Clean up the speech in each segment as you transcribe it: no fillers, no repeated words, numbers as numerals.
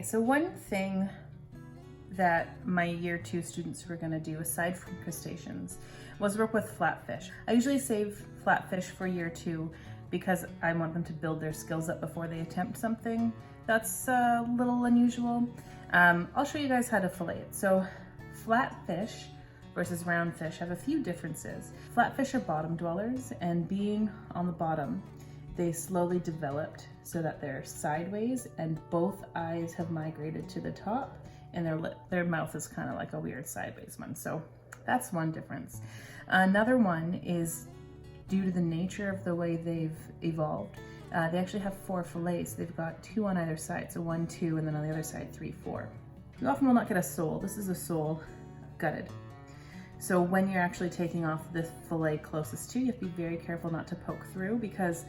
So one thing that my year 2 students were gonna do, aside from crustaceans, was work with flatfish. I usually save flatfish for year 2 because I want them to build their skills up before they attempt something that's a little unusual. I'll show you guys how to fillet it. So flatfish versus round fish have a few differences. Flatfish are bottom dwellers, and being on the bottom, they slowly developed so that they're sideways and both eyes have migrated to the top, and their mouth is kind of like a weird sideways one. So that's one difference. Another one is due to the nature of the way they've evolved. They actually have 4 fillets. They've got 2 on either side, so 1, 2, and then on the other side 3, 4. You often will not get a sole. This is a sole gutted. So when you're actually taking off the fillet closest to you, have to be very careful not to poke through, because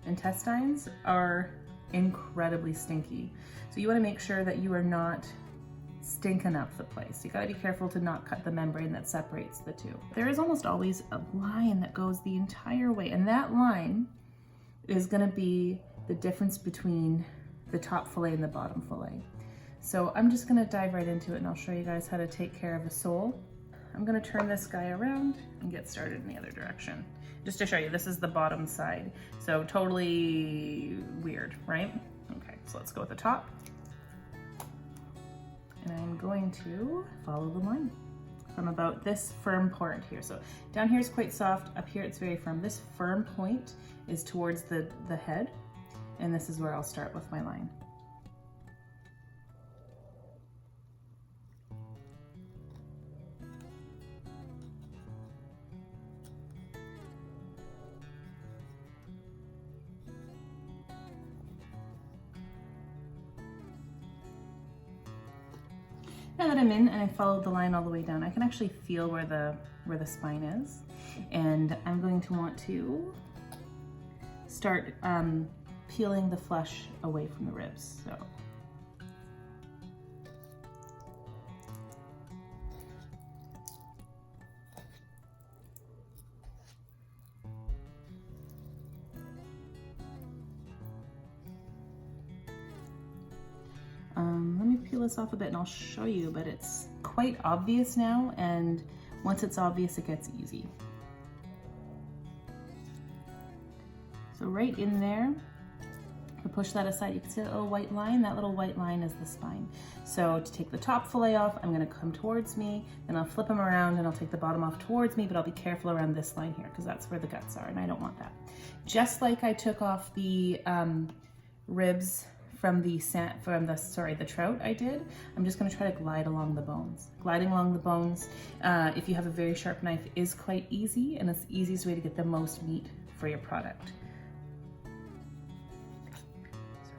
intestines are incredibly stinky. So you want to make sure that you are not stinking up the place. You gotta be careful to not cut the membrane that separates the two. There is almost always a line that goes the entire way, and that line is gonna be the difference between the top fillet and the bottom fillet. So I'm just gonna dive right into it, and I'll show you guys how to take care of a sole. I'm gonna turn this guy around and get started in the other direction. Just to show you, this is the bottom side. So totally weird, right? Okay, so let's go with the top. And I'm going to follow the line from about this firm part here. So down here is quite soft, up here it's very firm. This firm point is towards the head, and this is where I'll start with my line. Now that I'm in and I followed the line all the way down, I can actually feel where the spine is, and I'm going to want to start peeling the flesh away from the ribs. So let me peel this off a bit and I'll show you, but it's quite obvious now, and once it's obvious, it gets easy. So right in there, to push that aside, you can see that little white line. That little white line is the spine. So to take the top fillet off, I'm gonna come towards me, and I'll flip them around and I'll take the bottom off towards me, but I'll be careful around this line here because that's where the guts are, and I don't want that. Just like I took off the ribs from the trout I did, I'm just gonna try to glide along the bones. Gliding along the bones, if you have a very sharp knife, is quite easy, and it's the easiest way to get the most meat for your product. So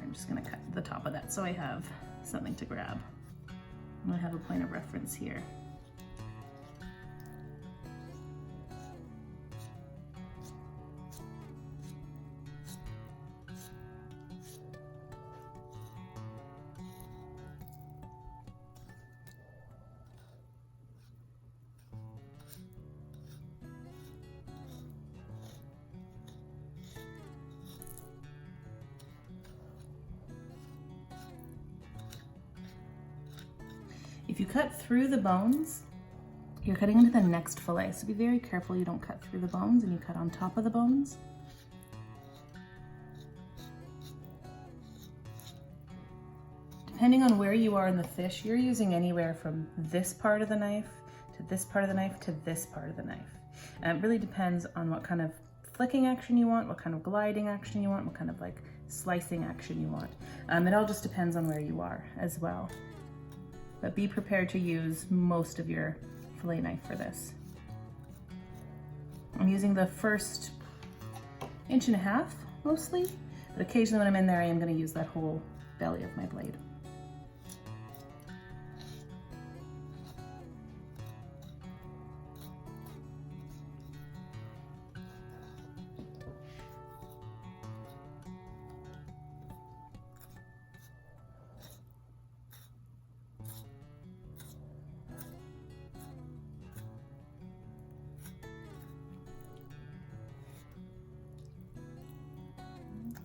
I'm just gonna cut the top of that so I have something to grab. I'm gonna have a point of reference here. If you cut through the bones, you're cutting into the next fillet. So be very careful you don't cut through the bones and you cut on top of the bones. Depending on where you are in the fish, you're using anywhere from this part of the knife to this part of the knife to this part of the knife. And it really depends on what kind of flicking action you want, what kind of gliding action you want, what kind of like slicing action you want. It all just depends on where you are as well. But be prepared to use most of your fillet knife for this. I'm using the first 1.5 inches mostly, but occasionally when I'm in there, I am going to use that whole belly of my blade.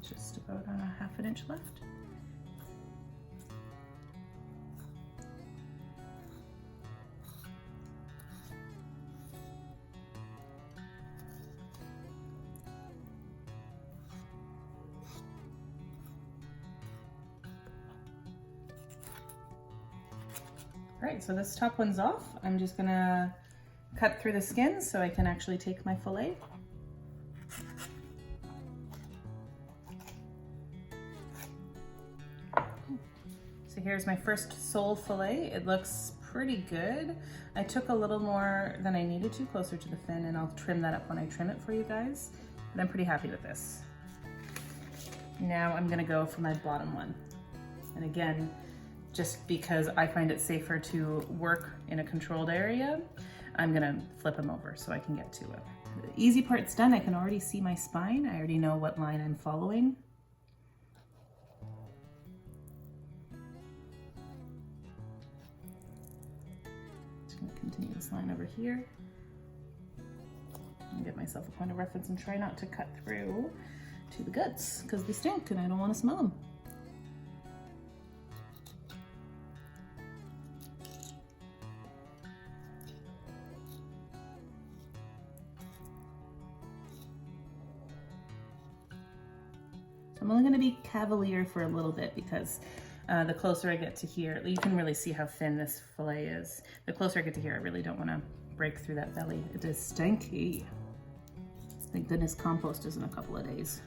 Just about 1/2 inch left. right, so this top one's off. I'm just gonna cut through the skin so I can actually take my fillet. So here's my first sole fillet. It looks pretty good. I took a little more than I needed to, closer to the fin, and I'll trim that up when I trim it for you guys. But I'm pretty happy with this. Now I'm gonna go for my bottom one. And again, just because I find it safer to work in a controlled area, I'm gonna flip them over so I can get to it. The easy part's done. I can already see my spine. I already know what line I'm following. Just gonna continue this line over here and get myself a point of reference and try not to cut through to the guts because they stink and I don't want to smell them. So I'm only going to be cavalier for a little bit because the closer I get to here, you can really see how thin this fillet is. The closer I get to here, I really don't want to break through that belly. It is stinky. Thank goodness compost is in a couple of days.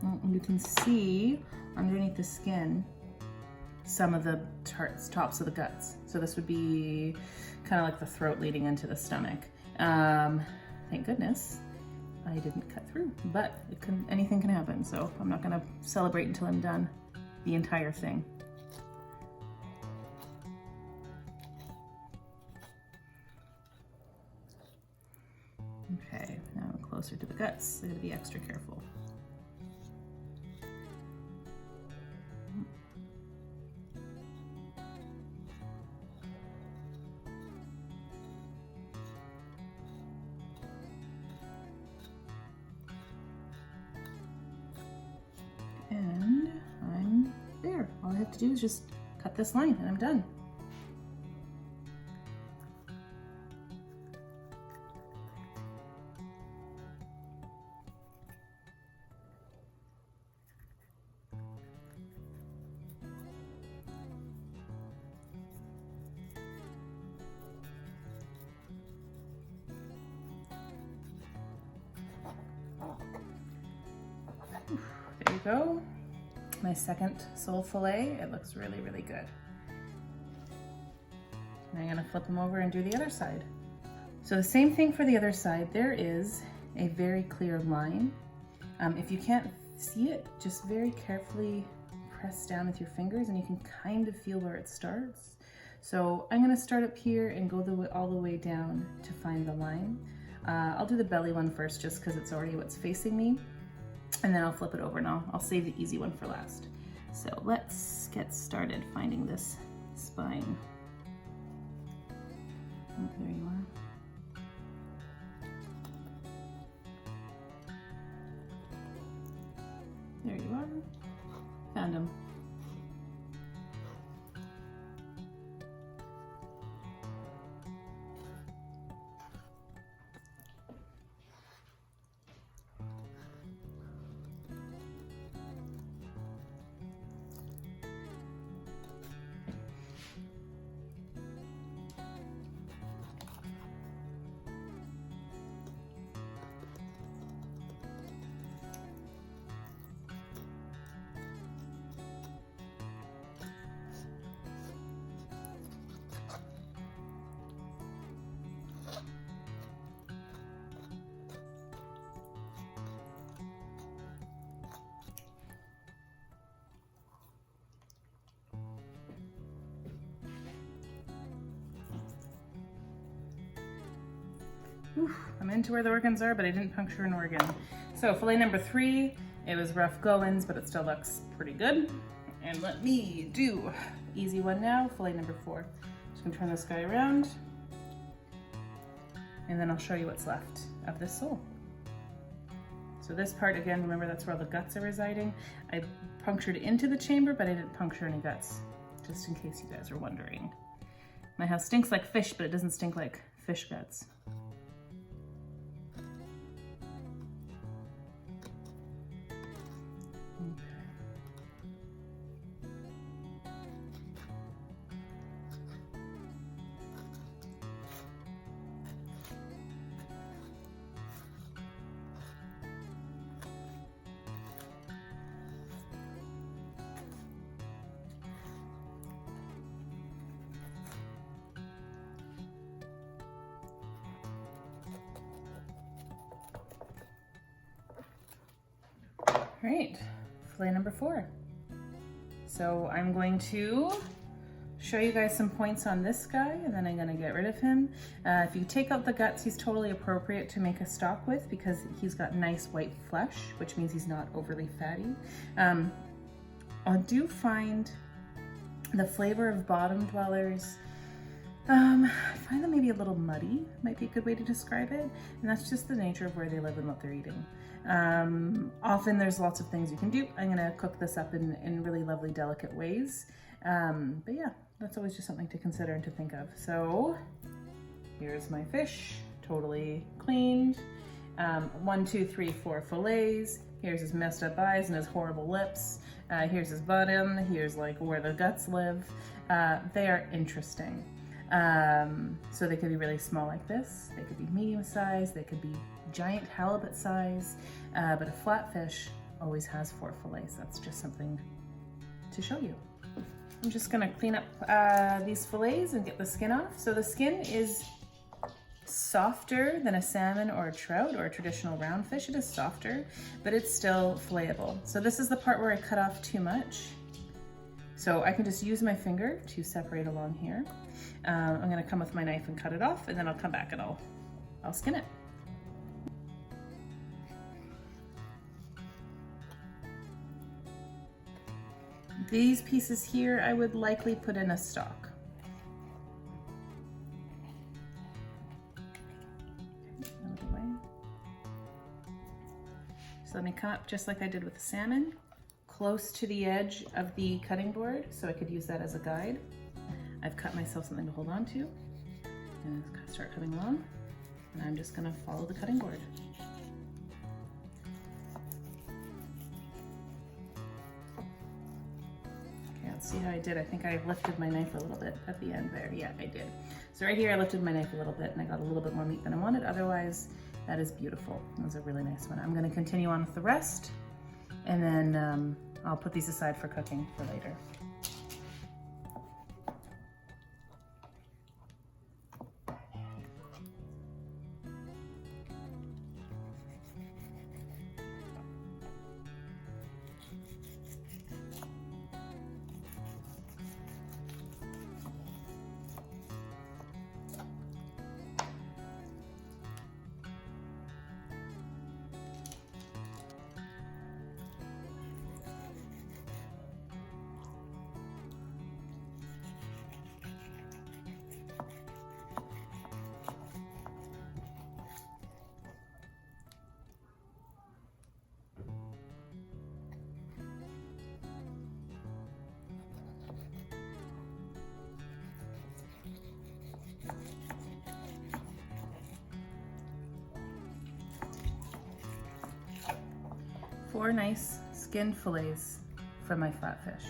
And you can see underneath the skin some of the tops of the guts. So this would be kind of like the throat leading into the stomach. Thank goodness I didn't cut through, but anything can happen. So I'm not gonna celebrate until I'm done the entire thing. Okay, now I'm closer to the guts. I gotta be extra careful. And I'm there. All I have to do is just cut this line and I'm done. There you go. My second sole fillet. It looks really, really good. Now I'm gonna flip them over and do the other side. So the same thing for the other side. There is a very clear line. If you can't see it, just very carefully press down with your fingers and you can kind of feel where it starts. So I'm gonna start up here and go all the way down to find the line. I'll do the belly one first just because it's already what's facing me. And then I'll flip it over and I'll save the easy one for last. So let's get started finding this spine. Oh, there you are. There you are. Found him. Oof, I'm into where the organs are, but I didn't puncture an organ. So fillet number 3, it was rough goings, but it still looks pretty good. And let me do easy one now, fillet number 4. Just gonna turn this guy around, and then I'll show you what's left of this sole. So this part, again, remember that's where all the guts are residing. I punctured into the chamber, but I didn't puncture any guts, just in case you guys are wondering. My house stinks like fish, but it doesn't stink like fish guts. All right, fillet number 4. So I'm going to show you guys some points on this guy, and then I'm gonna get rid of him. If you take out the guts, he's totally appropriate to make a stock with because he's got nice white flesh, which means he's not overly fatty. I do find the flavor of bottom dwellers, I find them maybe a little muddy, might be a good way to describe it. And that's just the nature of where they live and what they're eating. Often there's lots of things you can do. I'm gonna cook this up in really lovely, delicate ways. But yeah, that's always just something to consider and to think of. So here's my fish, totally cleaned. 1, 2, 3, 4 fillets. Here's his messed up eyes and his horrible lips. Here's his bottom. Here's like where the guts live. They are interesting. So they could be really small like this. They could be medium size. They could be giant halibut size. But a flat fish always has 4 fillets. That's just something to show you. I'm just gonna clean up these fillets and get the skin off. So the skin is softer than a salmon or a trout or a traditional round fish. It is softer, but it's still filletable. So this is the part where I cut off too much. So I can just use my finger to separate along here. I'm gonna come with my knife and cut it off, and then I'll come back and I'll skin it. These pieces here, I would likely put in a stock. Out of the way. So let me cut up just like I did with the salmon, close to the edge of the cutting board, so I could use that as a guide. I've cut myself something to hold on to, and start coming along, and I'm just gonna follow the cutting board. See how I did? I think I lifted my knife a little bit at the end there. Yeah, I did. So right here I lifted my knife a little bit and I got a little bit more meat than I wanted. Otherwise, that is beautiful. That was a really nice one. I'm gonna continue on with the rest, and then I'll put these aside for cooking for later. Four nice skinned fillets from my flat fish.